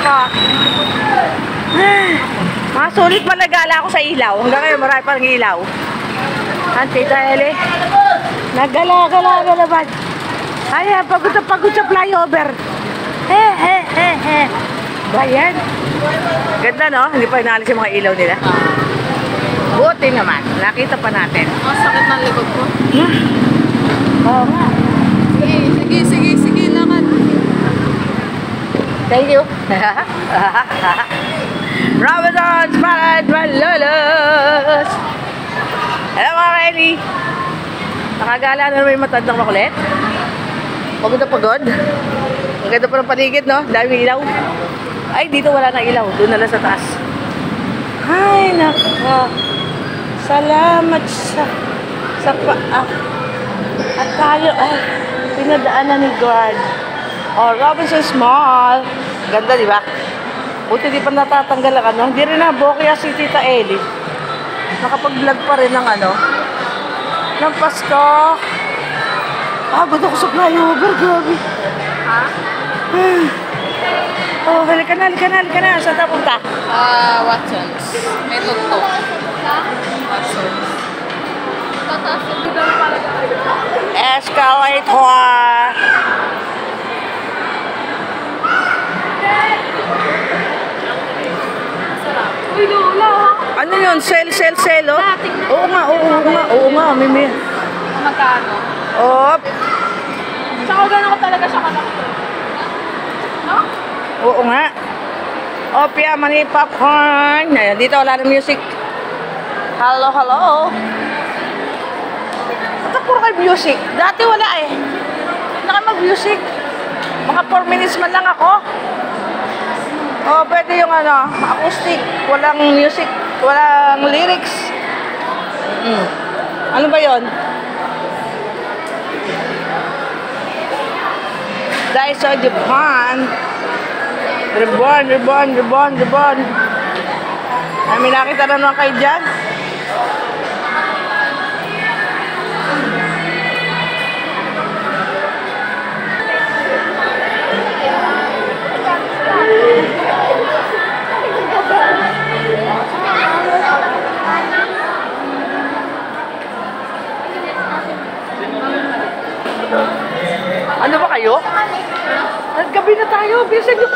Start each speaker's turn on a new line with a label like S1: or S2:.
S1: po. Mga sulit pa nagala ako sa ilaw. Hanggang ngayon marami pa ng ilaw. Tita Eli. Nagala-gala ba? Ay, pagod sa flyover. Bayan. Ganda, no? Hindi pa inaalis yung mga ilaw nila. Buti naman. Nakita pa natin.
S2: Ang sakit ng likod ko.
S1: Oo nga.
S2: Sige, lakad.
S1: Thank you. Robinson's Parad Malolos. Hello mga Kylie. Nakagala na naman yung matandang makulit. Pagod na pagod. Ang ganda pa ng paligid, no? Dami ilaw. Ay, dito wala na ilaw. Doon na lang sa taas. Ay, nako. Salamat sa paa. At tayo ay pinadaanan ni God. Oh, Robinson's Mall. Ganda, di ba? Buti di pa natatanggal ang ano. Hindi rin nabuo si Tita Eli. Nakapag-vlog pa rin ng ano. Ng Pasko. Pagod ako sa flyover, grabe.
S2: Ha?
S1: Oh, halika na. Saan tayo punta?
S2: Watsons. May tuktok. Watsons.
S1: Escalator.
S2: Uy, Lola.
S1: Ano yun? Sell, oh? Oo nga. May.
S2: Magkano?
S1: Op.
S2: Tsaka gano'n ko talaga siya kalaki. No?
S1: Oo nga. Opia, mani popcorn. Ayan, dito wala ng music. Hello. Ito puro kayo music. Dati wala eh. Hindi na kayo mag-music. Mga 4 minutes man lang ako. Oh, pwede yung ano, acoustic. Walang music. Walang lyrics. Ano ba yon? Daiso Japan. Reborn. Ay, may nakita na naman kayo dyan. Ano ba kayo? Naggabi na tayo. Bilisan nyo.